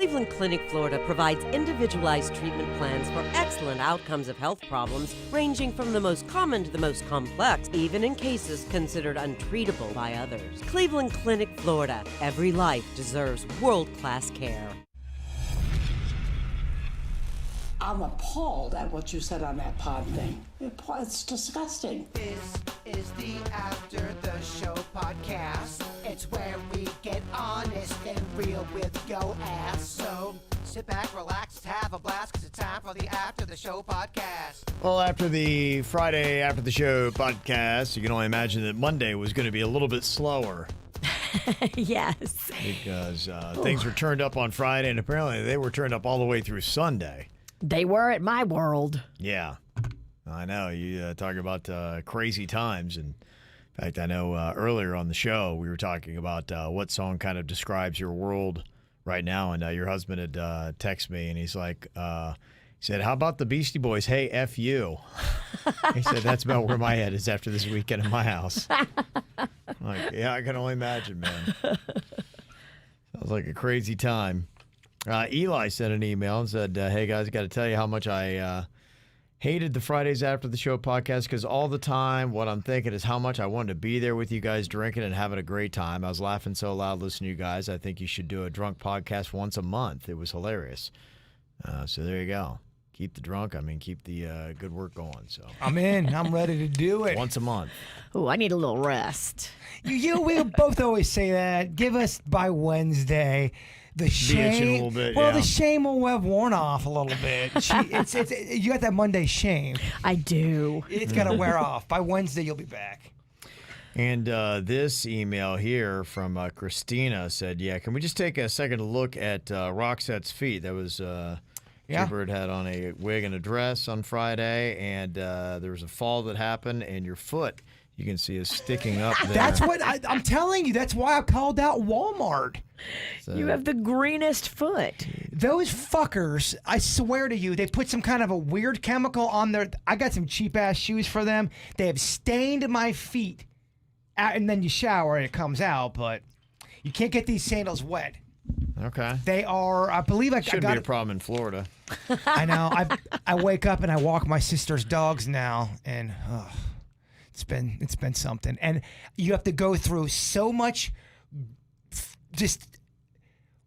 Cleveland Clinic, Florida provides individualized treatment plans for excellent outcomes of health problems ranging from the most common to the most complex, even in cases considered untreatable by others. Cleveland Clinic, Florida. Every life deserves world-class care. I'm appalled at what you said on that pod thing. It's disgusting. This is the After the Show podcast. It's where we get honest and real with yo ass. So sit back, relax, have a blast, because it's time for the After the Show podcast. Well, after the Friday After the Show podcast, you can only imagine that Monday was going to be a little bit slower. Yes. Because things were turned up on Friday, and apparently they were turned up all the way through Sunday. They were at my world. Yeah. I know. You talk about crazy times. And in fact, I know earlier on the show, we were talking about what song kind of describes your world right now. And your husband had texted me, and he's like, he said, how about the Beastie Boys? Hey, F you. He said, that's about where my head is after this weekend in my house. I'm like, yeah, I can only imagine, man. Sounds like a crazy time. Eli sent an email and said, hey, guys, got to tell you how much I hated the Fridays After the Show podcast, because all the time what I'm thinking is how much I wanted to be there with you guys drinking and having a great time. I was laughing so loud listening to you guys. I think you should do a drunk podcast once a month. It was hilarious. So there you go. Keep the drunk. Keep the good work going. So I'm in. I'm ready to do it. Once a month. Oh, I need a little rest. We both always say that. Give us by Wednesday. The shame, a little bit, well, yeah. The shame will have worn off a little bit. You got that Monday shame. I do. It's got to wear off. By Wednesday, you'll be back. And this email here from Christina said, yeah, can we just take a second to look at Roxette's feet? That was Jaybird had on a wig and a dress on Friday, and there was a fall that happened, and your foot, you can see, is sticking up there. That's what I'm telling you. That's why I called out Walmart. So, You have the greenest foot. Those fuckers, I swear to you, they put some kind of a weird chemical on their... I got some cheap-ass shoes for them. They have stained my feet. And then you shower and it comes out, but you can't get these sandals wet. Okay. They are, I believe Shouldn't be a problem in Florida. I know. I wake up and I walk my sister's dogs now, and it's been something. And you have to go through so much just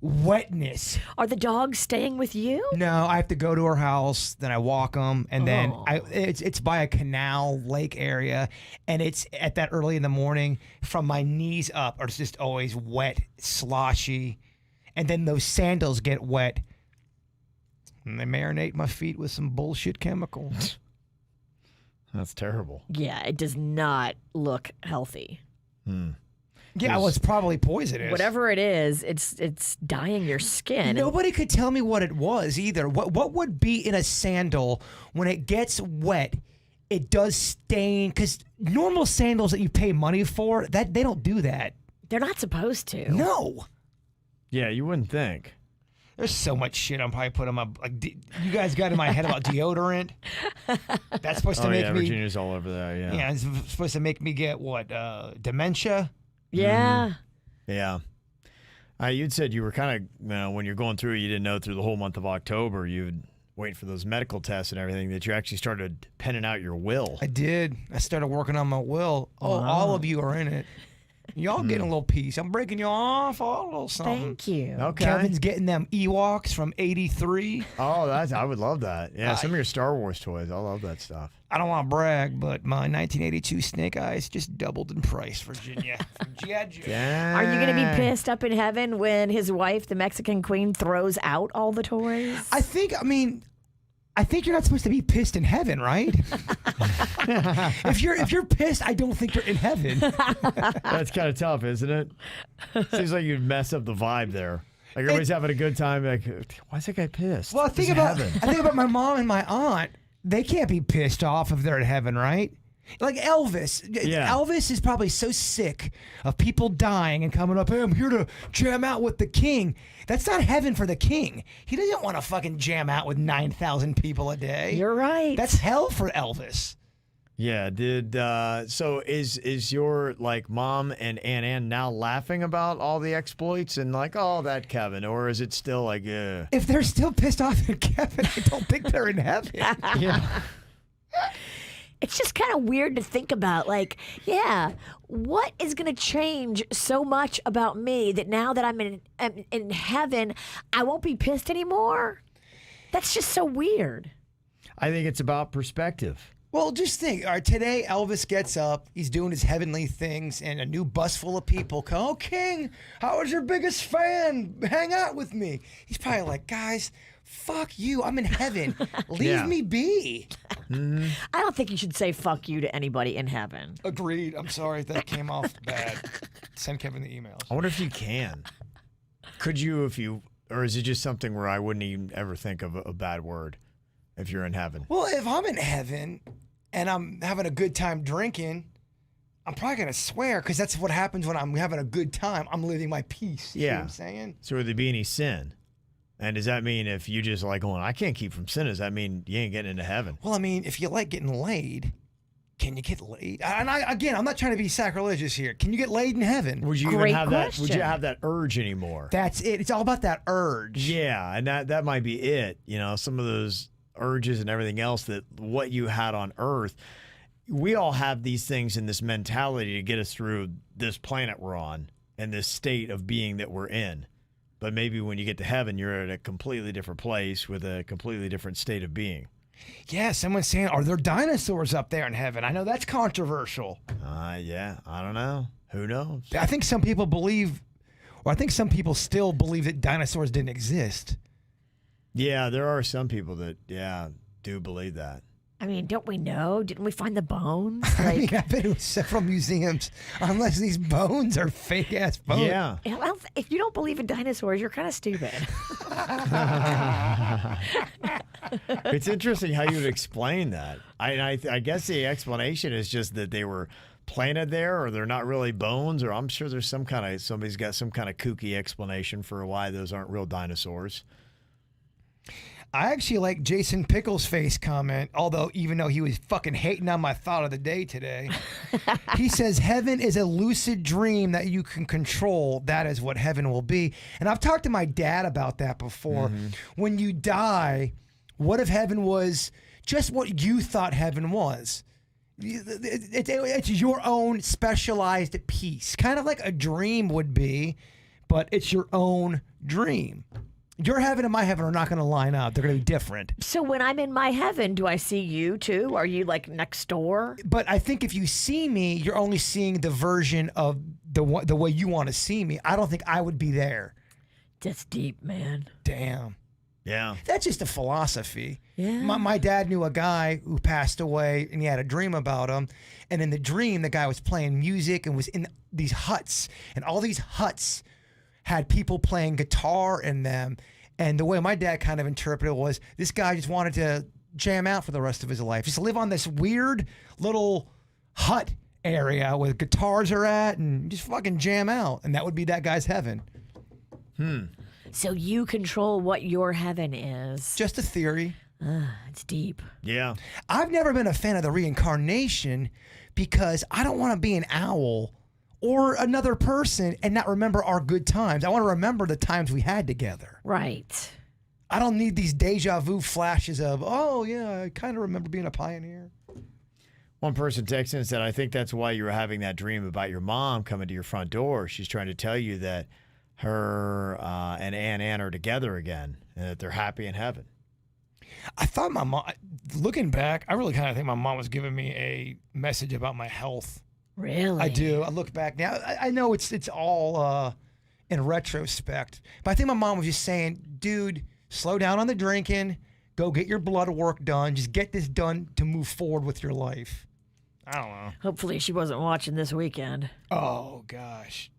wetness. Are the dogs staying with you? No, I have to go to her house, then I walk them, and then it's by a canal lake area, and it's at that early in the morning. From my knees up, or it's just always wet, sloshy, and then those sandals get wet, and they marinate my feet with some bullshit chemicals. That's terrible. Yeah, it does not look healthy. Yeah, well, it's probably poisonous. Whatever it is, it's dyeing your skin. Nobody could tell me what it was either. What would be in a sandal when it gets wet? It does stain, because normal sandals that you pay money for, that they don't do that. They're not supposed to. No. Yeah, you wouldn't think. There's so much shit I'm probably putting on my... you guys got in my head about deodorant. That's supposed to make me... Virginia's all over that, yeah. Yeah, it's supposed to make me get, what, dementia? Yeah. Yeah. You'd said you were kind of, when you're going through it, you didn't know through the whole month of October, you'd wait for those medical tests and everything, that you actually started penning out your will. I did. I started working on my will. Oh, all of you are in it. Y'all getting a little piece. I'm breaking you off a little something. Thank you. Okay. Kevin's getting them Ewoks from '83. Oh, I would love that. Yeah, some of your Star Wars toys. I love that stuff. I don't want to brag, but my 1982 Snake Eyes just doubled in price, Virginia. From G.I. Joe. Are you going to be pissed up in heaven when his wife, the Mexican queen, throws out all the toys? I think you're not supposed to be pissed in heaven, right? If you're pissed, I don't think you're in heaven. That's kind of tough, isn't it? Seems like you'd mess up the vibe there. Like everybody's having a good time. Like, why is that guy pissed? Well, I think about my mom and my aunt. They can't be pissed off if they're in heaven, right? Like Elvis. Yeah. Elvis is probably so sick of people dying and coming up, hey, I'm here to jam out with the king. That's not heaven for the king. He doesn't want to fucking jam out with 9,000 people a day. You're right. That's hell for Elvis. Yeah. So is your like mom and Aunt Ann now laughing about all the exploits and like, oh, that Kevin, or is it still like, yeah? If they're still pissed off at Kevin, I don't think they're in heaven. Yeah. It's just kind of weird to think about. Like, yeah, what is going to change so much about me that now that I'm in heaven, I won't be pissed anymore? That's just so weird. I think it's about perspective. Well, just think. All right, today Elvis gets up. He's doing his heavenly things, and a new bus full of people come. Oh, King, how was your biggest fan? Hang out with me. He's probably like, guys, fuck you. I'm in heaven. Leave me be. I don't think you should say fuck you to anybody in heaven. Agreed. I'm sorry if that came off bad. Send Kevin the emails. I wonder if you can. Could you, or is it just something where I wouldn't even ever think of a bad word if you're in heaven? Well, if I'm in heaven and I'm having a good time drinking, I'm probably going to swear because that's what happens when I'm having a good time. I'm living my peace. You know what I'm saying? So would there be any sin? And does that mean if you just like going, I can't keep from sin, does that mean you ain't getting into heaven? Well, I mean, if you like getting laid, can you get laid? And again, I'm not trying to be sacrilegious here. Can you get laid in heaven? Would you Great even have question. that? Would you have that urge anymore? That's it. It's all about that urge. Yeah, and that might be it. You know, some of those urges and everything else that what you had on Earth. We all have these things in this mentality to get us through this planet we're on and this state of being that we're in. But maybe when you get to heaven, you're at a completely different place with a completely different state of being. Yeah, someone's saying, are there dinosaurs up there in heaven? I know that's controversial. Yeah, I don't know. Who knows? I think some people believe, or I think some people still believe that dinosaurs didn't exist. Yeah, there are some people that, do believe that. I mean, don't we know? Didn't we find the bones? I mean, I've been to several museums, unless these bones are fake-ass bones. Yeah. Well, if you don't believe in dinosaurs, you're kind of stupid. It's interesting how you would explain that. I guess the explanation is just that they were planted there, or they're not really bones, or I'm sure there's somebody's got some kind of kooky explanation for why those aren't real dinosaurs. I actually like Jason Pickles' face comment, although even though he was fucking hating on my thought of the day today. He says, heaven is a lucid dream that you can control. That is what heaven will be. And I've talked to my dad about that before. Mm-hmm. When you die, what if heaven was just what you thought heaven was? It's your own specialized piece, kind of like a dream would be, but it's your own dream. Your heaven and my heaven are not going to line up. They're going to be different. So when I'm in my heaven, do I see you too? Are you like next door? But I think if you see me, you're only seeing the version of the way you want to see me. I don't think I would be there. That's deep, man. Damn. Yeah. That's just a philosophy. Yeah. My dad knew a guy who passed away, and he had a dream about him. And in the dream, the guy was playing music and was in these huts. And all these huts had people playing guitar in them. And the way my dad kind of interpreted it was this guy just wanted to jam out for the rest of his life. Just live on this weird little hut area where guitars are at and just fucking jam out. And that would be that guy's heaven. So you control what your heaven is. Just a theory. It's deep. Yeah. I've never been a fan of the reincarnation because I don't want to be an owl or another person and not remember our good times. I want to remember the times we had together. Right. I don't need these deja vu flashes of, oh, yeah, I kind of remember being a pioneer. One person texted and said, I think that's why you were having that dream about your mom coming to your front door. She's trying to tell you that her and Aunt Ann are together again and that they're happy in heaven. I thought my mom, looking back, I really kind of think my mom was giving me a message about my health. Really? I do. I look back now. I know it's all in retrospect, but I think my mom was just saying, dude, slow down on the drinking. Go get your blood work done. Just get this done to move forward with your life. I don't know. Hopefully she wasn't watching this weekend. Oh, gosh.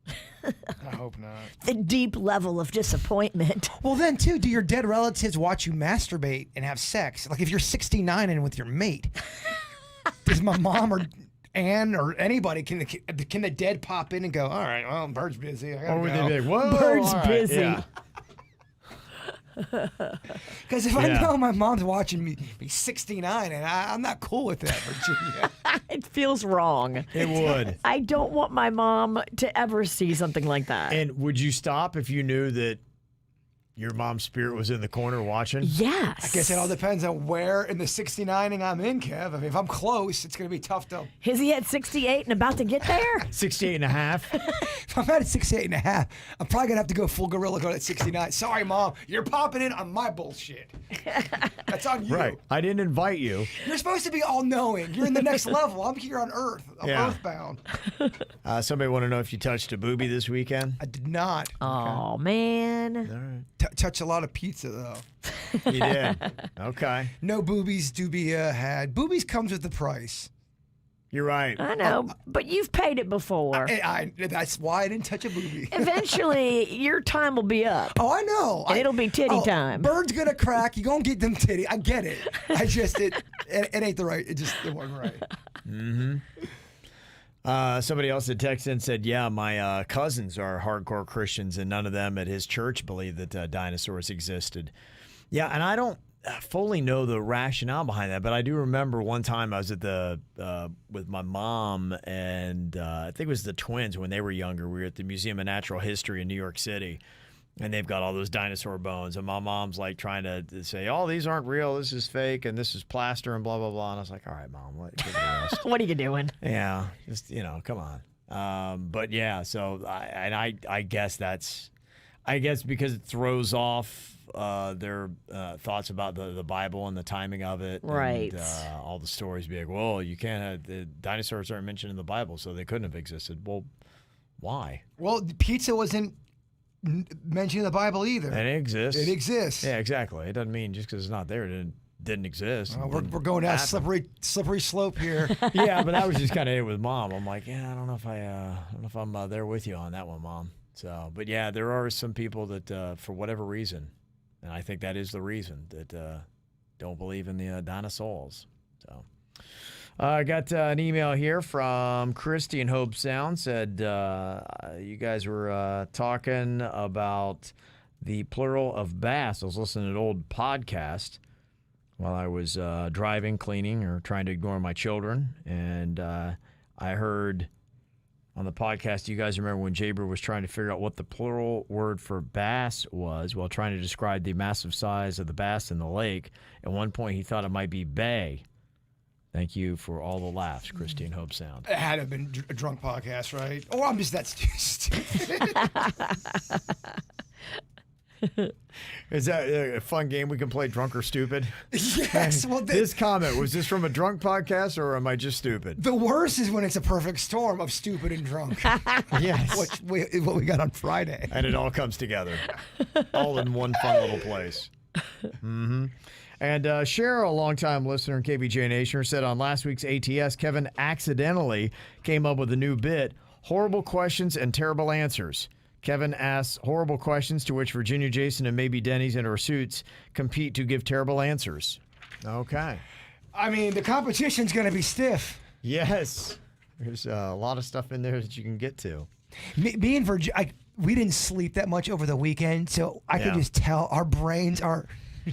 I hope not. The deep level of disappointment. Well, then, too, do your dead relatives watch you masturbate and have sex? Like if you're 69 and with your mate, does my mom or Ann or anybody, can the dead pop in and go, all right, well, Bird's busy. I gotta Or would go. they be like, whoa, Bird's all right, busy. yeah. Because if I know my mom's watching me be 69, and I'm not cool with that, Virginia. It feels wrong. It would. I don't want my mom to ever see something like that. And would you stop if you knew that your mom's spirit was in the corner watching? Yes. I guess it all depends on where in the 69ing I'm in, Kev. I mean, if I'm close, it's going to be tough to... Is he at 68 and about to get there? 68 and a half. If I'm at 68 and a half, I'm probably going to have to go full gorilla going at 69. Sorry, Mom. You're popping in on my bullshit. That's on you. Right. I didn't invite you. You're supposed to be all-knowing. You're in the next level. I'm here on Earth. I'm Yeah. earthbound. Somebody want to know if you touched a boobie this weekend? I did not. Oh, man. All right. Touch a lot of pizza, though. You did. Okay. No boobies to be had. Boobies comes with the price. You're right. I know, but you've paid it before. That's why I didn't touch a boobie. Eventually, your time will be up. Oh, I know. And it'll be titty time. Bird's gonna crack. You gonna get them titty. I get it. I just it ain't the right. It wasn't right. Somebody else had texted and said, yeah, my cousins are hardcore Christians, and none of them at his church believe that dinosaurs existed. Yeah, and I don't fully know the rationale behind that, but I do remember one time I was at with my mom, and I think it was the twins when they were younger. We were at the Museum of Natural History in New York City, and they've got all those dinosaur bones, and my mom's like trying to say, oh, these aren't real, this is fake, and this is plaster, and blah, blah, blah. And I was like, all right, Mom, give it a rest. What are you doing? Yeah, just, come on. But yeah, so I guess because it throws off their thoughts about the Bible and the timing of it. Right. And, all the stories be like, well, you can't have, the dinosaurs aren't mentioned in the Bible, so they couldn't have existed. Well, why? Well, pizza wasn't mentioned in the Bible either. It exists. It exists. Yeah, exactly. It doesn't mean just because it's not there, it didn't exist. We're going down a slippery slope here. Yeah, but that was just kind of it with Mom. I'm like, yeah, I don't know if I'm there with you on that one, Mom. So, but yeah, there are some people that, for whatever reason, and I think that is the reason, that don't believe in the dinosaurs. So, I got an email here from Christy in Hope Sound. Said you guys were talking about the plural of bass. I was listening to an old podcast while I was driving, cleaning, or trying to ignore my children, and I heard on the podcast, you guys remember when Jaber was trying to figure out what the plural word for bass was while trying to describe the massive size of the bass in the lake. At one point, he thought it might be bay. Thank you for all the laughs, Christine Hope Sound. It had to have been a drunk podcast, right? Or I'm just that stupid. Is that a fun game we can play, drunk or stupid? Yes. Well, this comment, was this from a drunk podcast or am I just stupid? The worst is when it's a perfect storm of stupid and drunk. Yes. What we got on Friday. And it all comes together. All in one fun little place. Mm-hmm. And Cheryl, a longtime listener in KVJ Nation, said on last week's ATS, Kevin accidentally came up with a new bit, horrible questions and terrible answers. Kevin asks horrible questions to which Virginia Jason and maybe Denny's in her suits compete to give terrible answers. Okay. I mean, the competition's going to be stiff. Yes. There's a lot of stuff in there that you can get to. Me and Virginia, we didn't sleep that much over the weekend, so I could just tell our brains are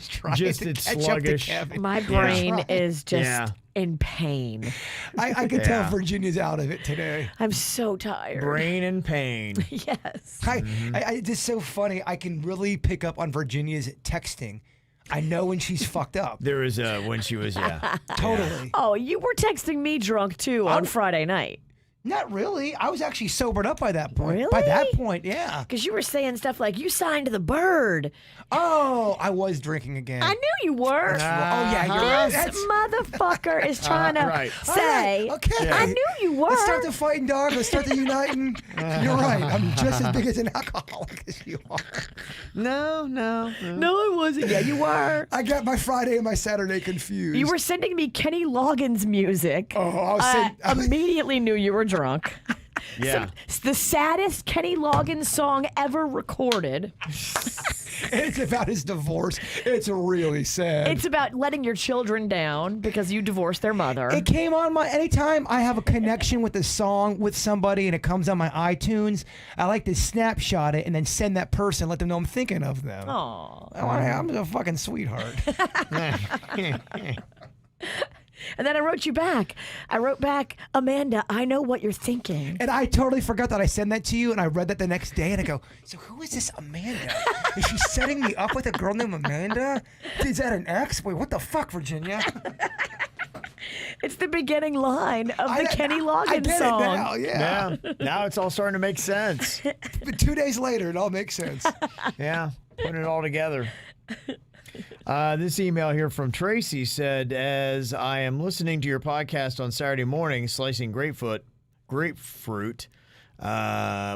trying just to it's catch sluggish. up to Kevin. My brain is just in pain. I can tell Virginia's out of it today. I'm so tired. Brain and pain. Yes. It's just so funny. I can really pick up on Virginia's texting. I know when she's fucked up. There is when she was, Totally. Oh, you were texting me drunk too on Friday night. Not really. I was actually sobered up by that point. Really? By that point, yeah. Because you were saying stuff like, you signed the bird. Oh, I was drinking again. I knew you were. Oh, yeah, you're right. This motherfucker is trying to say, All right, okay. I knew you were. Let's start the fighting, dog. Let's start the uniting. You're right. I'm just as big as an alcoholic as you are. No, No, it wasn't. Yeah, you were. I got my Friday and my Saturday confused. You were sending me Kenny Loggins music. Oh, I was saying... immediately knew you were drunk. Yeah. The saddest Kenny Loggins song ever recorded. It's about his divorce. It's really sad. It's about letting your children down because you divorced their mother. It came on anytime I have a connection with a song with somebody and it comes on my iTunes, I like to snapshot it and then send that person, let them know I'm thinking of them. Aw. I'm a fucking sweetheart. And then I wrote you back. I wrote back, Amanda, I know what you're thinking. And I totally forgot that I sent that to you, and I read that the next day, and I go, so who is this Amanda? Is she setting me up with a girl named Amanda? Is that an ex? Wait, what the fuck, Virginia? It's the beginning line of the Kenny Loggins I get song. it now, yeah. Now it's all starting to make sense. But 2 days later, it all makes sense. Yeah, putting it all together. This email here from Tracy said, as I am listening to your podcast on Saturday morning, slicing grapefruit,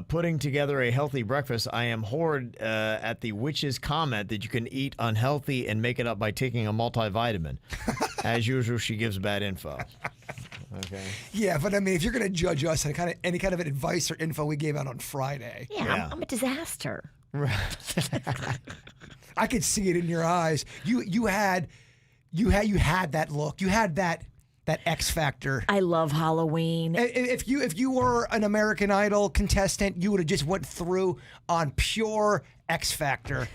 putting together a healthy breakfast, I am horrid at the witch's comment that you can eat unhealthy and make it up by taking a multivitamin. As usual, she gives bad info. Okay. Yeah, but I mean, if you're going to judge us on any kind of advice or info we gave out on Friday. Yeah. I'm a disaster. I could see it in your eyes. You had that look. You had that X factor. I love Halloween. If you were an American Idol contestant, you would have just went through on pure X factor.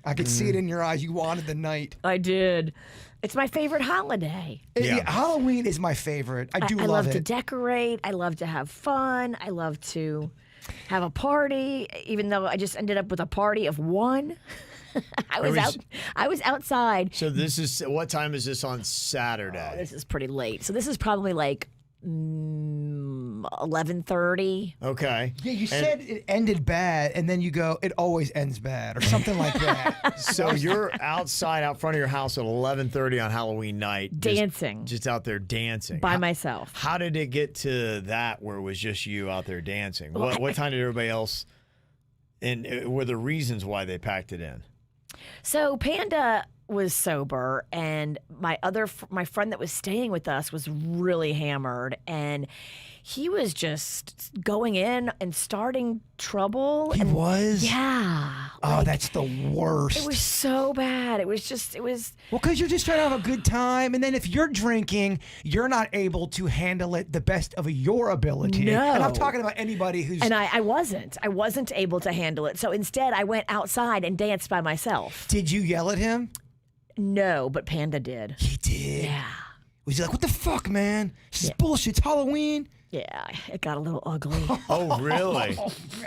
I could see it in your eyes. You wanted the night. I did. It's my favorite holiday. Yeah, Halloween is my favorite. I love it. to decorate. I love to have fun. I love to have a party, even though I just ended up with a party of one. I was outside. So this is, what time is this on Saturday? This is pretty late. So this is probably like 11:30. Okay. Yeah, you said it ended bad, and then you go, it always ends bad, or something like that. So you're outside, out front of your house at 11:30 on Halloween night. Dancing. Just out there dancing. By myself. How did it get to that where it was just you out there dancing? What time did everybody else, and were the reasons why they packed it in? So Panda was sober, and my friend that was staying with us was really hammered, and he was just going in and starting trouble. He was? Yeah. Oh, that's the worst. It was so bad. Well, because you're just trying to have a good time, and then if you're drinking, you're not able to handle it the best of your ability. No. And I'm talking about anybody who's... And I wasn't able to handle it. So instead, I went outside and danced by myself. Did you yell at him? No, but Panda did. He did? Yeah. Was he like, what the fuck, man? This is bullshit. It's Halloween. Yeah, it got a little ugly. Oh, really?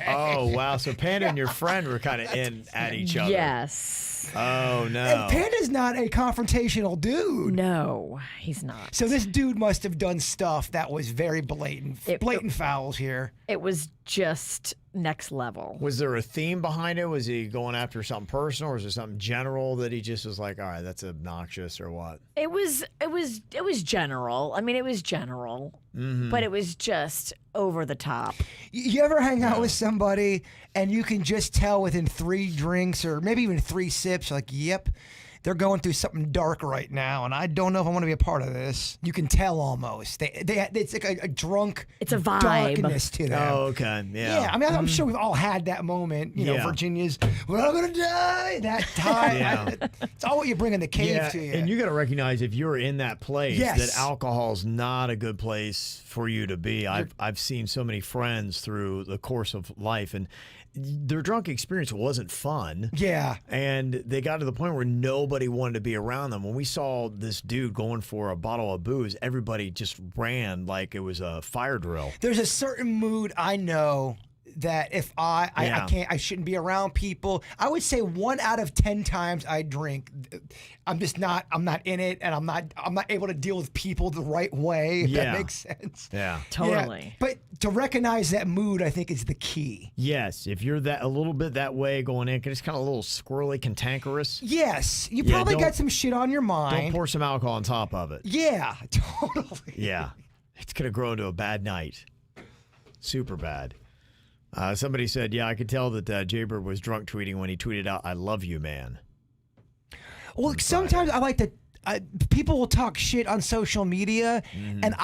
Oh, wow. So Panda and your friend were kind of in at each other. Yes. Oh, no. And Panda's not a confrontational dude. No, he's not. So this dude must have done stuff that was very blatant. Blatant fouls here. It was just next level. Was there a theme behind it? Was he going after something personal, or was it something general that he just was like, all right, that's obnoxious, or what? It was general. I mean, it was general, but it was just over the top. You ever hang out with somebody and you can just tell within 3 drinks or maybe even 3 sips, like, yep, they're going through something dark right now, and I don't know if I want to be a part of this. You can tell almost. It's like a drunk. It's a vibe. Darkness to them. Oh, okay. Yeah. Yeah, I mean, I'm sure we've all had that moment. You know, Virginia's, well, I'm going to die. That time. Yeah. It's all what you bring in the cave to you. And you got to recognize if you're in that place, Yes. that alcohol's not a good place for you to be. I've seen so many friends through the course of life, and their drunk experience wasn't fun. Yeah. And they got to the point where nobody wanted to be around them. When we saw this dude going for a bottle of booze, everybody just ran like it was a fire drill. There's a certain mood I know that if I shouldn't be around people. I would say 1 out of 10 times I drink, I'm not in it, and I'm not able to deal with people the right way, if that makes sense. Yeah. Totally. Yeah, but to recognize that mood, I think, is the key. Yes. If you're a little bit that way going in, it's kind of a little squirrely, cantankerous. Yes. You probably got some shit on your mind. Don't pour some alcohol on top of it. Yeah, totally. Yeah. It's going to grow into a bad night. Super bad. Somebody said, I could tell that Jaybird was drunk tweeting when he tweeted out, "I love you, man." Well, sometimes I like to. People will talk shit on social media, and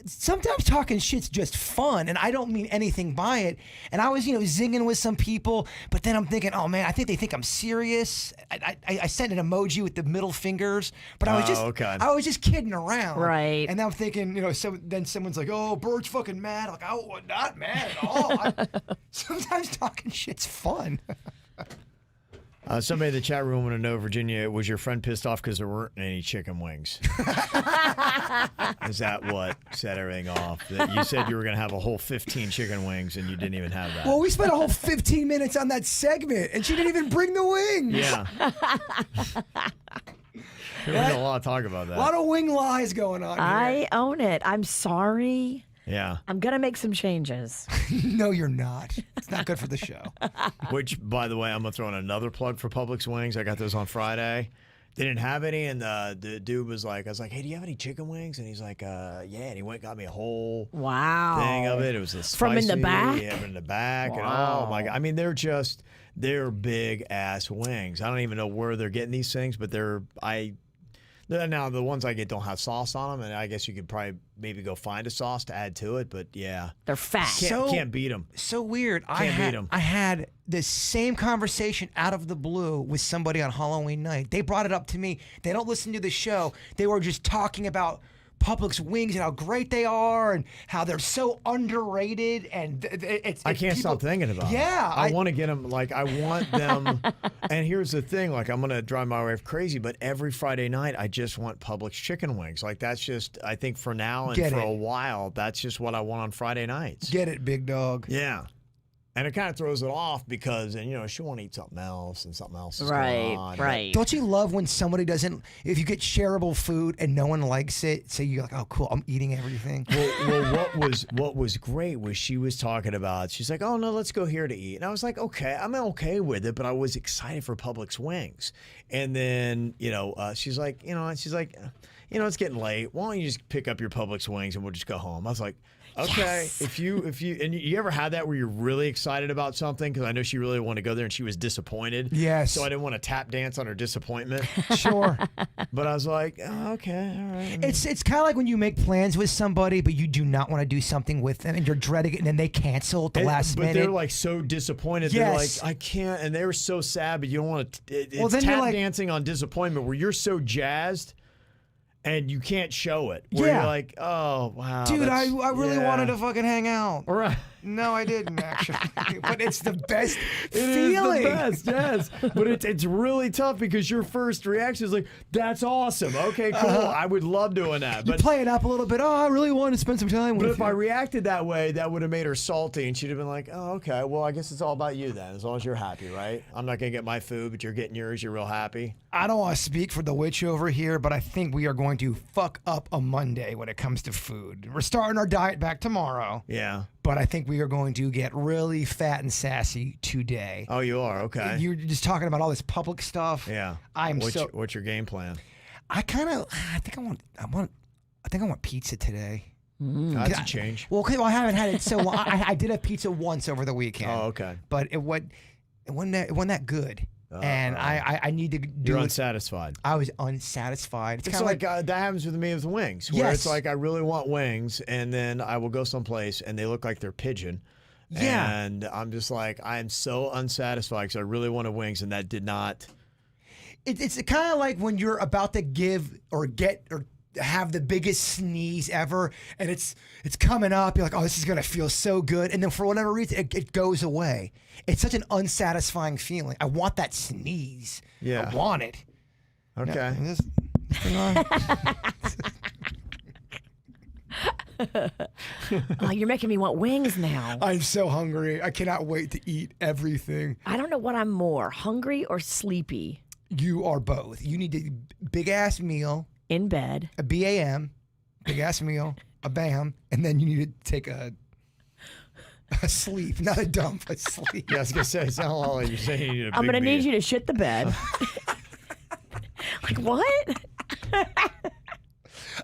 sometimes talking shit's just fun, and I don't mean anything by it. And I was, zinging with some people, but then I'm thinking, oh man, I think they think I'm serious. I sent an emoji with the middle fingers, but I was just kidding around, right? And I'm thinking, then someone's like, oh, Bird's fucking mad. I'm like, oh, not mad at all. Sometimes talking shit's fun. Somebody in the chat room want to know, Virginia, was your friend pissed off because there weren't any chicken wings? Is that what set everything off? That you said you were going to have a whole 15 chicken wings and you didn't even have that. Well, we spent a whole 15 minutes on that segment, and she didn't even bring the wings. Yeah. There was a lot of talk about that. A lot of wing lies going on here. I own it. I'm sorry. Yeah. I'm going to make some changes. No, you're not. It's not good for the show. Which, by the way, I'm going to throw in another plug for Publix wings. I got those on Friday. They didn't have any, and the dude was like, I was like, hey, do you have any chicken wings? And he's like, yeah. And he went and got me a whole thing of it. It was the spicy. From in the back? Yeah, in the back. Wow. And oh, my God. I mean, they're big-ass wings. I don't even know where they're getting these things, but now, the ones I get don't have sauce on them, and I guess you could probably maybe go find a sauce to add to it, but yeah. They're fat. Can't beat them. So weird. Can't beat 'em. I had this same conversation out of the blue with somebody on Halloween night. They brought it up to me. They don't listen to the show. They were just talking about Publix wings and how great they are and how they're so underrated. And I can't stop thinking about it. Yeah. I want to get them, I want them. And here's the thing, I'm going to drive my wife crazy, but every Friday night, I just want Publix chicken wings. That's just, I think for now and a while, that's just what I want on Friday nights. Get it, big dog. Yeah. And it kind of throws it off because, she want to eat something else and something else is Right, going on. right. Don't you love when somebody doesn't, if you get shareable food and no one likes it, so you're like, oh, cool, I'm eating everything. Well, what was great was she was talking about, she's like, oh, no, let's go here to eat. And I was like, okay, I'm okay with it, but I was excited for Publix wings. And then, she's like, it's getting late. Why don't you just pick up your Publix wings and we'll just go home? I was like, okay, yes. if you and you ever had that where you're really excited about something, because I know she really wanted to go there and she was disappointed. Yes. So I didn't want to tap dance on her disappointment. Sure. But I was like, oh, okay, all right. It's kind of like when you make plans with somebody, but you do not want to do something with them, and you're dreading it, and then they cancel at the last minute. But they're so disappointed. Yes. They're like, I can't, and they were so sad. But you don't want to. It's then tap dancing on disappointment, where you're so jazzed. And you can't show it. Where you're like, oh, wow. Dude, I really wanted to fucking hang out. Right. No, I didn't, actually. But it's the best It feeling. is the best, yes. But it's really tough because your first reaction is like, that's awesome. Okay, cool. I would love doing that. You But play it up a little bit. Oh, I really wanted to spend some time with But you. if I reacted that way, that would have made her salty, and she'd have been like, oh, okay, well, I guess it's all about you then, as long as you're happy, right? I'm not going to get my food, but you're getting yours. You're real happy. I don't want to speak for the witch over here, but I think we are going to fuck up a Monday when it comes to food. We're starting our diet back tomorrow. Yeah. But I think we are going to get really fat and sassy today. Oh, you are? Okay. You're just talking about all this public stuff. Yeah. What's your game plan? I think I want pizza today. That's a change. Well, I haven't had it so long. I did have pizza once over the weekend. Oh, okay. But it wasn't that good. And I need to do You're it. Unsatisfied. I was unsatisfied. It's like that happens with me with wings, where Yes. it's like I really want wings, and then I will go someplace and they look like they're pigeon. Yeah. And I'm just like, I'm so unsatisfied because I really wanted wings, and that did not. It's kind of like when you're about to give or get or have the biggest sneeze ever, and it's coming up. You're like, oh, this is gonna feel so good, and then for whatever reason, it goes away. It's such an unsatisfying feeling. I want that sneeze. Yeah. I want it. Okay. Now, is this thing on? Oh, you're making me want wings now. I'm so hungry. I cannot wait to eat everything. I don't know what I'm more, hungry or sleepy. You are both. You need a big ass meal, In bed. a BAM, big ass meal, a BAM, and then you need to take a sleep, not a dump, a sleep. Yeah, I was gonna say, it's not all like you're saying you need a I'm big going to need meal. you to shit the bed. Like, what?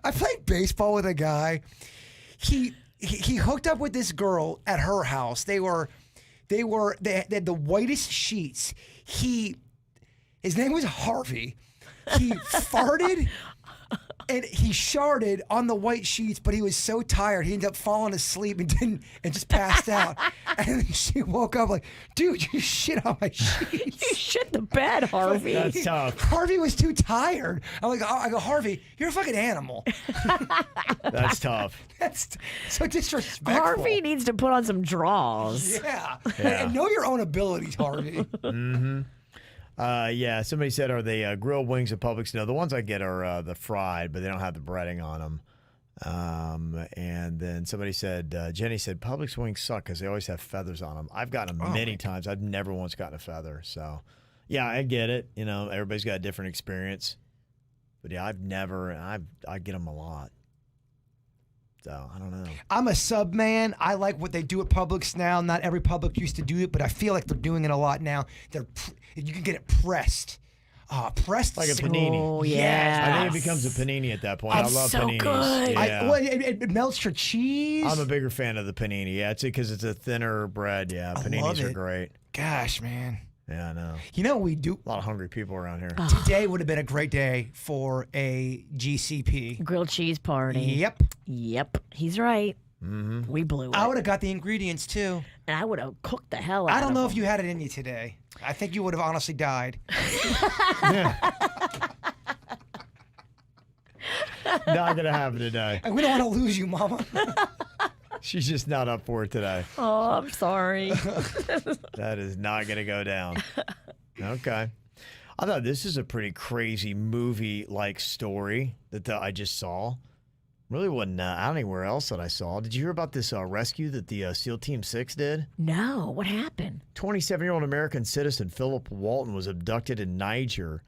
I played baseball with a guy. He hooked up with this girl at her house. They had the whitest sheets. His name was Harvey. He farted and he sharted on the white sheets, but he was so tired he ended up falling asleep and just passed out. And then she woke up like, dude, you shit on my sheets. You shit the bed, Harvey. That's tough. Harvey was too tired. I go, Harvey, you're a fucking animal. That's tough. That's so disrespectful. Harvey needs to put on some draws. Yeah. Yeah. And know your own abilities, Harvey. Yeah, somebody said, are they grilled wings at Publix? No, the ones I get are the fried, but they don't have the breading on them. And then somebody said, Jenny said, Publix wings suck because they always have feathers on them. I've gotten them many times. I've never once gotten a feather. So, yeah, I get it. You know, everybody's got a different experience. But, yeah, I get them a lot. So, I don't know. I'm a sub man. I like what they do at Publix now. Not every Publix used to do it, but I feel like they're doing it a lot now. You can get it pressed. Pressed like a panini. Oh, yeah. I think it becomes a panini at that point. I love so paninis. good. Yeah. It melts your cheese. I'm a bigger fan of the panini. Yeah, it's because it's a thinner bread. Yeah, paninis are great. Gosh, man. Yeah, I know. You know what we do? A lot of hungry people around here. Today would have been a great day for a GCP. Grilled cheese party. Yep. He's right. Mm-hmm. We blew it. I would have got the ingredients too. And I would have cooked the hell out I don't of know them. if you had it in you today. I think you would have honestly died. Not going to happen today. We don't want to lose you, Mama. She's just not up for it today. Oh, I'm sorry. That is not going to go down. Okay. I thought this is a pretty crazy movie-like story that I just saw. Really wasn't out anywhere else that I saw. Did you hear about this rescue that the SEAL Team 6 did? No, what happened? 27-year-old American citizen Philip Walton was abducted in Niger,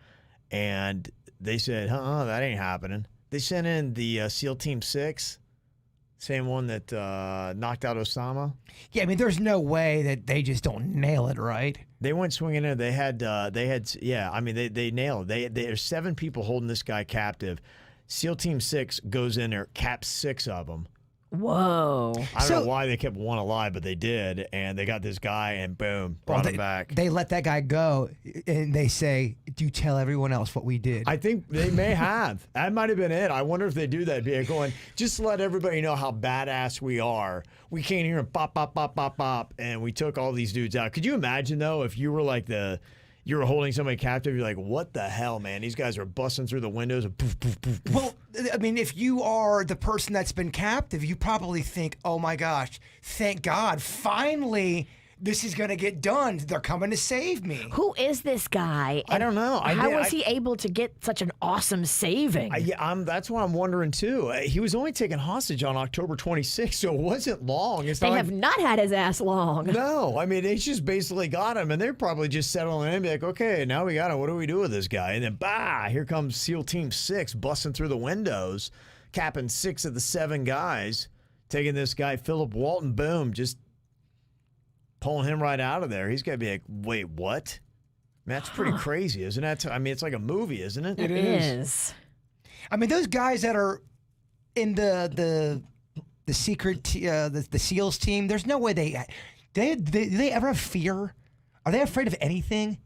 and they said, that ain't happening. They sent in the SEAL Team 6, same one that knocked out Osama. Yeah, I mean, there's no way that they just don't nail it, right? They went swinging in. They had, I mean, they nailed it. There's 7 people holding this guy captive. SEAL Team 6 goes in there, caps 6 of them. Whoa. I don't know why they kept one alive, but they did. And they got this guy and boom, brought him back. They let that guy go and they say, do you tell everyone else what we did? I think they may have. That might have been it. I wonder if they do that. Be going, just let everybody know how badass we are. We came here and pop, pop, pop, pop, pop, and we took all these dudes out. Could you imagine, though, if you were like you were holding somebody captive, you're like, what the hell, man? These guys are busting through the windows and poof, poof, poof, poof. Well, I mean, if you are the person that's been captive, you probably think, oh my gosh, thank God, finally this is going to get done. They're coming to save me. Who is this guy? I don't know. How was he able to get such an awesome saving? That's what I'm wondering, too. He was only taken hostage on October 26th, so it wasn't long. They have not had his ass long. No. I mean, they just basically got him, and they're probably just settling in and be like, okay, now we got him. What do we do with this guy? And then, here comes SEAL Team 6 busting through the windows, capping 6 of the 7 guys, taking this guy, Philip Walton, boom, just pulling him right out of there. He's got to be like, wait, what? That's pretty crazy, isn't it? I mean, it's like a movie, isn't it? It is. I mean, those guys that are in the secret, the SEALs team, there's no way do they ever have fear? Are they afraid of anything?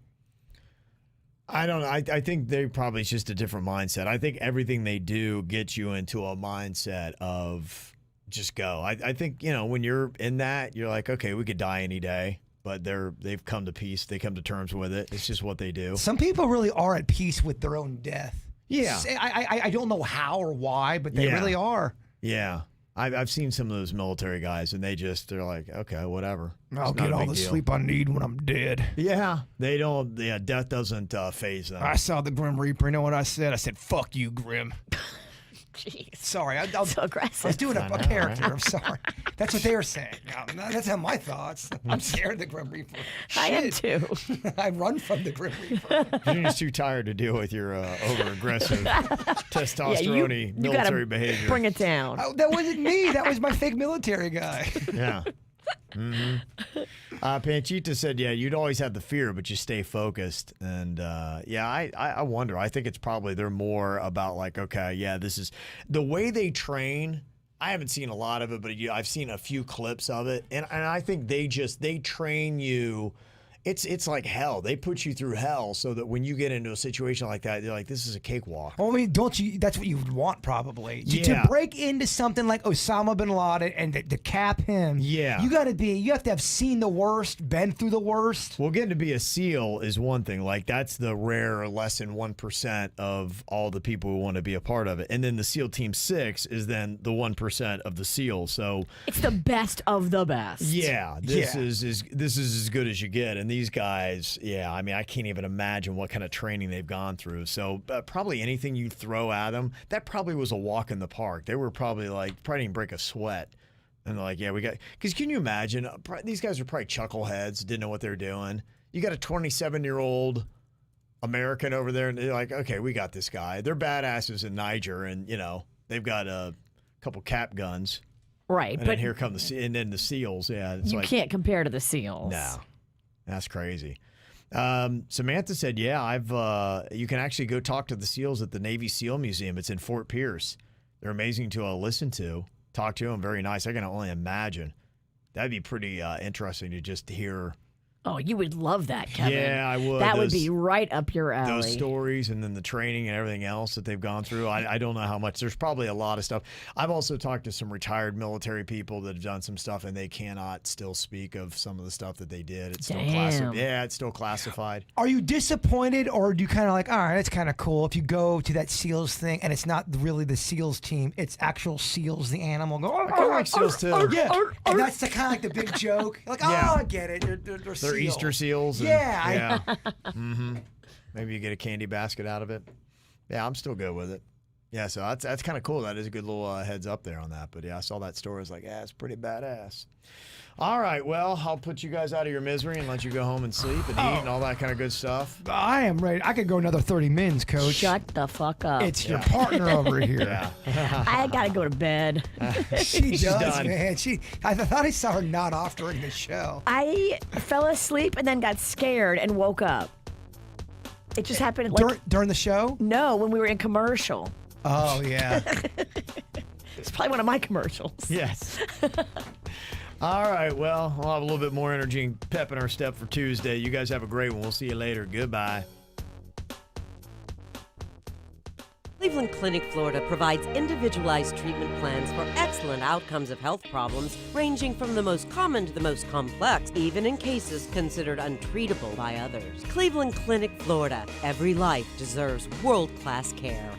I don't know. I think they probably it's just a different mindset. I think everything they do gets you into a mindset of just go. I think, when you're in that, you're like, okay, we could die any day, but they've come to peace. They come to terms with it. It's just what they do. Some people really are at peace with their own death. Yeah. I don't know how or why, but they really are. Yeah. I've seen some of those military guys, and they're like, okay, whatever. I'll get all the sleep I need when I'm dead. Yeah. They don't, death doesn't faze them. I saw the Grim Reaper. You know what I said? I said, fuck you, Grim. Jeez. Sorry, So aggressive. I was doing a character. I'm sorry. That's what they were saying. That's how my thoughts. I'm scared of the Grim Reaper. I am too. I run from the Grim Reaper. You're just too tired to deal with your over-aggressive, testosterone you military gotta behavior. Bring it down. That wasn't me. That was my fake military guy. Yeah. Mm-hmm. Panchita said, yeah, you'd always have the fear, but you stay focused. And I wonder. I think it's probably they're more about like, okay, yeah, this is the way they train. I haven't seen a lot of it, but I've seen a few clips of it. And I think they train you. It's like hell. They put you through hell so that when you get into a situation like that, you're like, this is a cakewalk. Well, I mean, don't you? That's what you would want, probably. Yeah. To break into something like Osama bin Laden and to cap him. Yeah. You have to have seen the worst, been through the worst. Well, getting to be a SEAL is one thing. Like, that's the rare less than 1% of all the people who want to be a part of it. And then the SEAL Team 6 is then the 1% of the SEAL. So it's the best of the best. yeah, this is as good as you get. And these guys, yeah, I mean, I can't even imagine what kind of training they've gone through. So probably anything you throw at them, that probably was a walk in the park. They were probably didn't break a sweat. And they're like, yeah, we got, because can you imagine, these guys are probably chuckleheads, didn't know what they're doing. You got a 27-year-old American over there, and they're like, okay, we got this guy. They're badasses in Niger, and, they've got a couple cap guns. Right. And then here come the SEALs. Yeah. It's you can't compare to the SEALs. No. That's crazy. Samantha said, yeah, you can actually go talk to the SEALs at the Navy SEAL Museum. It's in Fort Pierce. They're amazing to listen to. Talk to them. Very nice. I can only imagine. That'd be pretty interesting to just hear. Oh, you would love that, Kevin. Yeah, I would. That would be right up your alley. Those stories and then the training and everything else that they've gone through. I don't know how much. There's probably a lot of stuff. I've also talked to some retired military people that have done some stuff, and they cannot still speak of some of the stuff that they did. It's still classified. Yeah, it's still classified. Are you disappointed, or do you kind of like, all right, it's kind of cool if you go to that SEALs thing and it's not really the SEALs team, it's actual SEALs, the animal. Go, I kind of like SEALs too. Yeah, and that's the kind of like the big joke. Like, Yeah. I get it. They're SEALs. Easter seals. Yeah. Mm-hmm. Maybe you get a candy basket out of it. Yeah, I'm still good with it. Yeah, so that's kind of cool. That is a good little heads up there on that. But yeah, I saw that story. I was like, yeah, it's pretty badass. All right, well, I'll put you guys out of your misery and let you go home and sleep and eat and all that kind of good stuff. I am ready. I could go another 30 minutes, Coach. Shut the fuck up. It's your partner over here. Yeah. I gotta go to bed. She does, done. man. I thought I saw her nod off during the show. I fell asleep and then got scared and woke up. It just happened During the show? No, when we were in commercial. Oh, yeah. It's probably one of my commercials. Yes. All right, well, we'll have a little bit more energy and pep in our step for Tuesday. You guys have a great one. We'll see you later. Goodbye. Cleveland Clinic, Florida provides individualized treatment plans for excellent outcomes of health problems ranging from the most common to the most complex, even in cases considered untreatable by others. Cleveland Clinic, Florida. Every life deserves world-class care.